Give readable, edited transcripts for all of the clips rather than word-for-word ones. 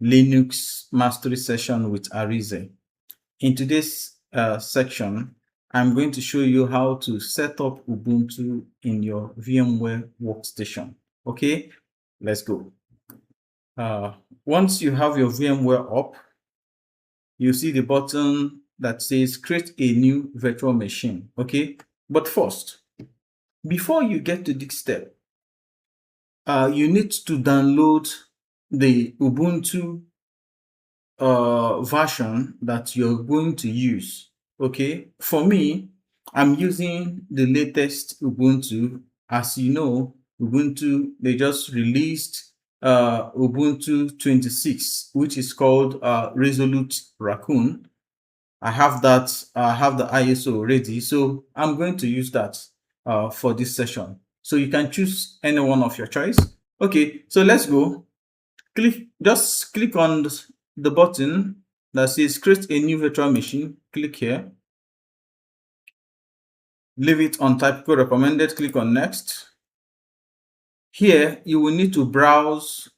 Linux mastery session with Arize. In today's section, I'm going to show you how to set up Ubuntu in your VMware Workstation. Okay, let's go. Once you have your VMware up, you see the button that says create a new virtual machine. Okay, but first, before you get to this step, you need to download the Ubuntu version that you're going to use. Okay, for me, I'm using the latest Ubuntu. As you know, Ubuntu, they just released Ubuntu 26, which is called Resolute Raccoon. I have that, I have the ISO already, so I'm going to use that for this session. So you can choose any one of your choice. Okay, so let's go. Just click on the button that says create a new virtual machine. Click here. Leave it on typical recommended. Click on next. Here, you will need to browse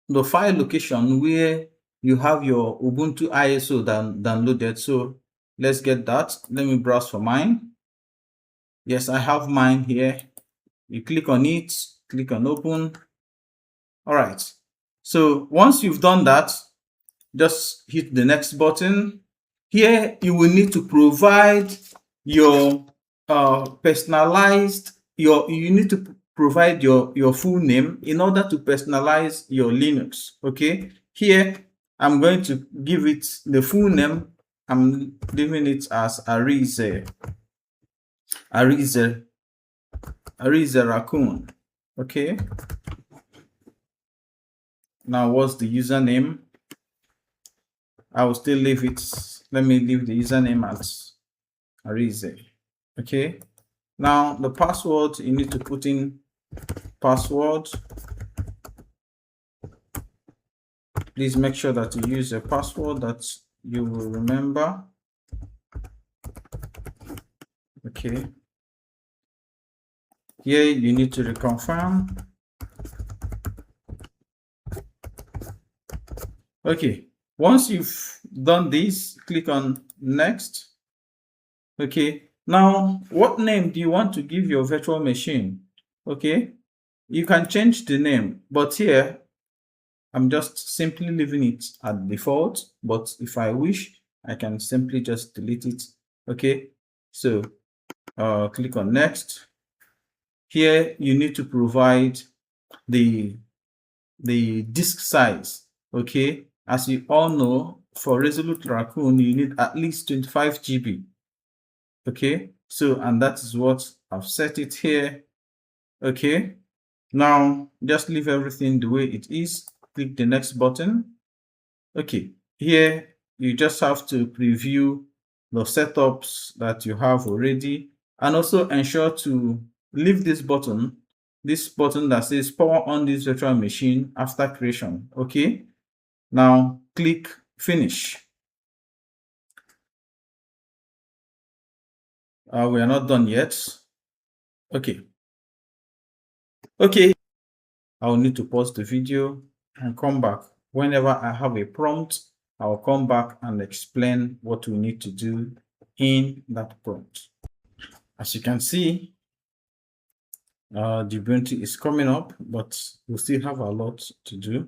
the file location where you have your Ubuntu ISO downloaded. So let's get that. Let me browse for mine. Yes, I have mine here. You click on it, click on open. All right. So once you've done that, just hit the next button. Here, you will need to provide your personalized, you need to provide your full name in order to personalize your Linux. Okay. Here, I'm going to give it the full name. I'm leaving it as Arize Raccoon. Okay. Now, what's the username? I will still leave it. Let me leave the username as Arize. Okay. Now, the password, you need to put in password. Please make sure that you use a password that you will remember. Okay. Here, you need to reconfirm. Okay. Once you've done this, click on next. Okay. Now, what name do you want to give your virtual machine? Okay. You can change the name, but here, I'm just simply leaving it at default. But if I wish, I can simply just delete it. Okay. So, click on next. Here, you need to provide the disk size. Okay. As you all know, for Resolute Raccoon, you need at least 25 GB. Okay, so, and that is what I've set it here. Okay, now just leave everything the way it is. Click the next button. Okay, here you just have to preview the setups that you have already, and also ensure to leave this button that says power on this virtual machine after creation. Okay, now click finish. We are not done yet. Okay. Okay. I will need to pause the video and come back. Whenever I have a prompt, I will come back and explain what we need to do in that prompt. As you can see, the Ubuntu is coming up, but we still have a lot to do.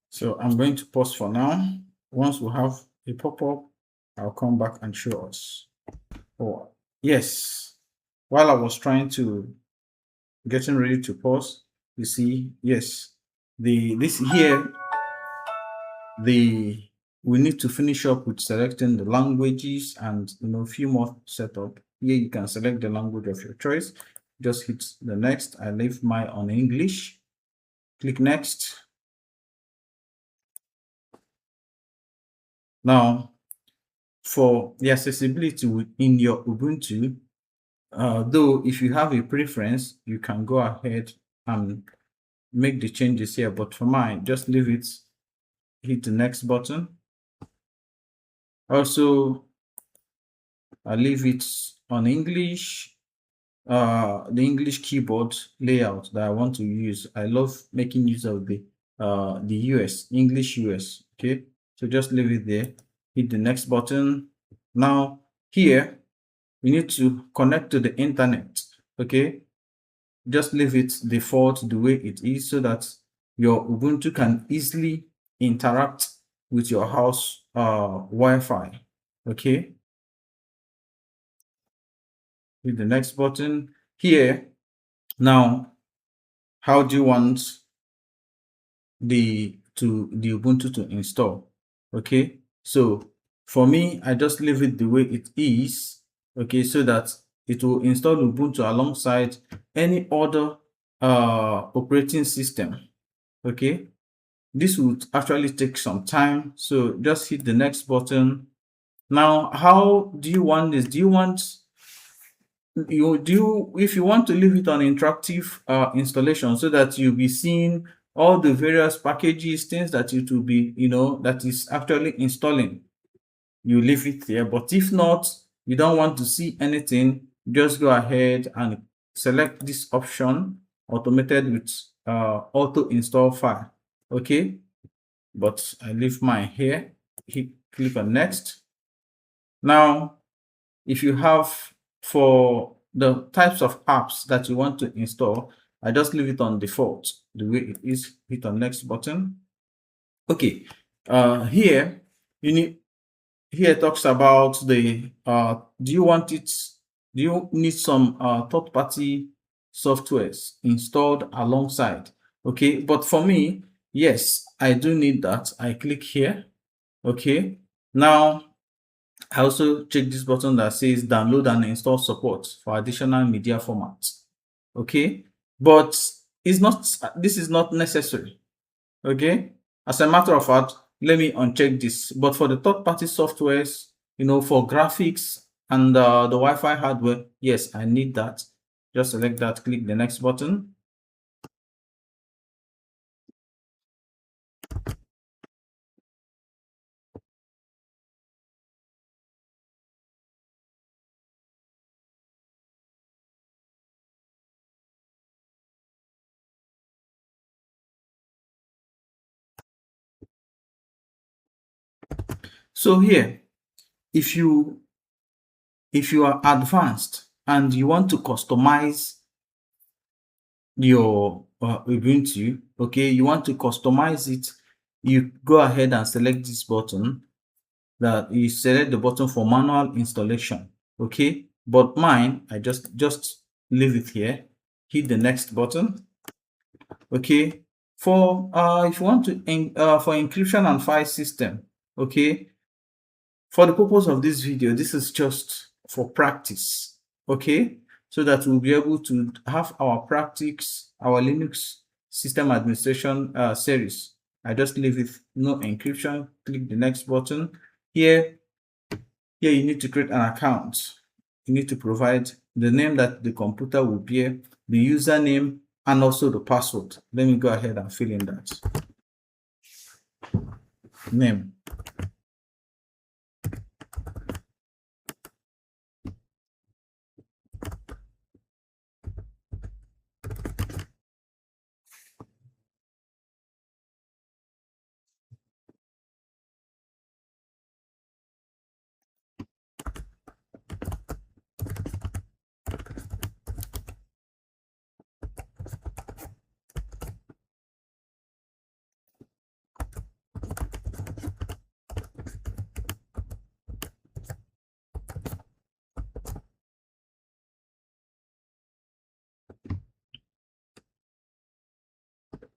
So I'm going to pause for now. Once we have a pop-up, I'll come back and show us. Oh, yes. While I was getting ready to pause, you see, yes, we need to finish up with selecting the languages and a few more setup. Here you can select the language of your choice. Just hit the next. I leave mine on English. Click next. Now, for the accessibility within your Ubuntu, though if you have a preference, you can go ahead and make the changes here, but for mine, just leave it, hit the next button. Also, I leave it on English, the English keyboard layout that I want to use. I love making use of the the US, English US. Okay, so just leave it there. Hit the next button. Now here we need to connect to the internet. Okay, just leave it default the way it is so that your Ubuntu can easily interact with your house Wi-Fi. Okay, hit the next button here. Now, how do you want the Ubuntu to install? Okay, so for me, I just leave it the way it is. Okay, so that it will install Ubuntu alongside any other operating system. Okay, this would actually take some time, so just hit the next button. Now, how do you want this? Do you want if you want to leave it on interactive installation so that you'll be seeing all the various packages, things that it will be, that is actually installing, you leave it there. But if not, you don't want to see anything, just go ahead and select this option, automated with auto install file. Okay, but I leave mine here. Click on next. Now, if you have, for the types of apps that you want to install, I just leave it on default the way it is. Hit on next button. Okay, here it talks about the do you need some third-party softwares installed alongside? Okay, but for me, yes, I do need that. I click here. Okay, now I also check this button that says download and install support for additional media formats. Okay, but this is not necessary. Okay, as a matter of fact, let me uncheck this. But for the third-party softwares, for graphics and the Wi-Fi hardware, yes, I need that. Just select that, click the next button. So here, if you are advanced and you want to customize your Ubuntu, okay, you want to customize it, you go ahead and select this button. That you select the button for manual installation. Okay, but mine, I just leave it here. Hit the next button. Okay, for if you want to for encryption and file system. Okay, for the purpose of this video, this is just for practice. Okay, so that we'll be able to have our practice, our Linux system administration series. I just leave it no encryption. Click the next button. Here you need to create an account. You need to provide the name that the computer will bear, the username, and also the password. Let me go ahead and fill in that. Name.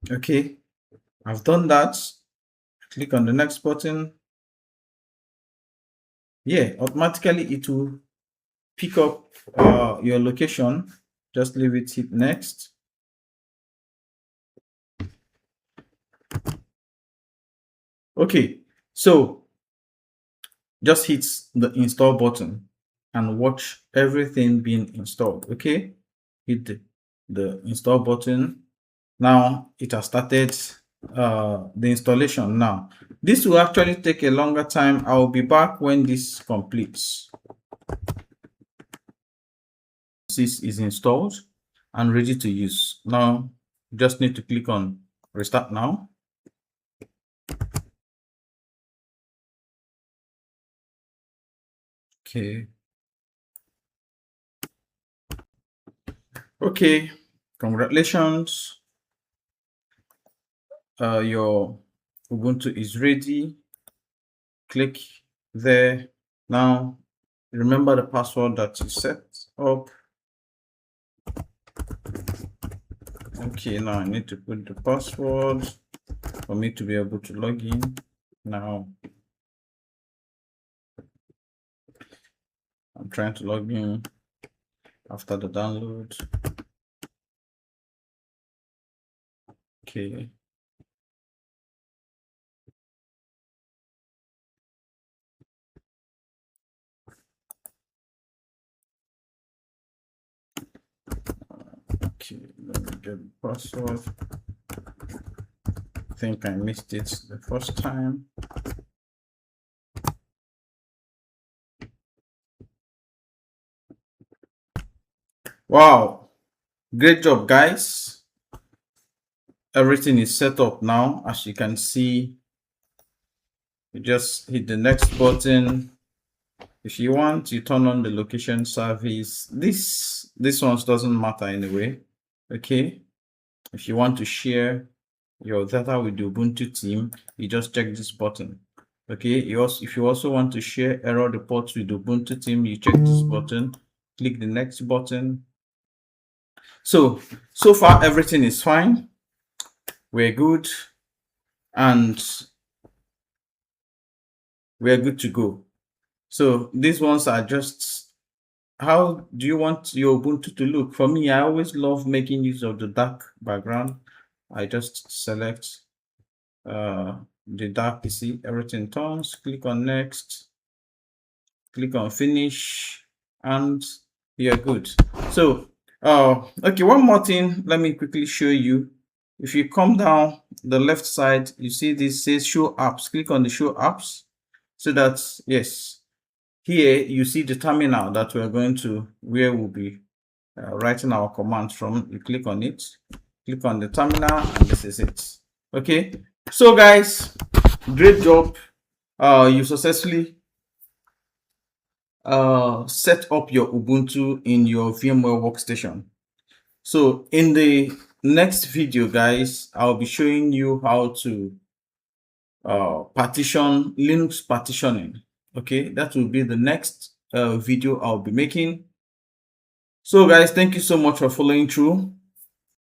Okay, I've done that. Click on the next button. Yeah, automatically it will pick up your location. Just leave it, hit next. Okay, so just hit the install button and watch everything being installed. Okay, hit the install button. Now it has started the installation. Now this will actually take a longer time. I'll be back when this completes. This is installed and ready to use. Now just need to click on restart now. Okay. Okay. Congratulations. Your Ubuntu is ready. Click there. Now, remember the password that you set up. Okay, now I need to put the password for me to be able to log in. Now, I'm trying to log in after the download. Okay. Okay, let me get the password. I think I missed it the first time. Wow, great job, guys. Everything is set up now. As you can see, you just hit the next button. If you want, you turn on the location service. This one doesn't matter anyway. Okay. If you want to share your data with the Ubuntu team, you just check this button. Okay. If you also want to share error reports with the Ubuntu team, you check this button. Click the next button. So far everything is fine. We're good, and we're good to go. So these ones are just, how do you want your Ubuntu to look? For me, I always love making use of the dark background. I just select the dark PC, everything turns, click on next, click on finish, and you're good. So okay, one more thing, let me quickly show you. If you come down the left side, you see this says show apps. Click on the show apps, so that, yes, here you see the terminal that we're going to, where we'll be writing our commands from. You click on it, click on the terminal, and this is it. Okay, so guys, great job. You successfully set up your Ubuntu in your VMware Workstation. So in the next video, guys, I'll be showing you how to partition, Linux partitioning. Okay, that will be the next video I'll be making. So guys, thank you so much for following through.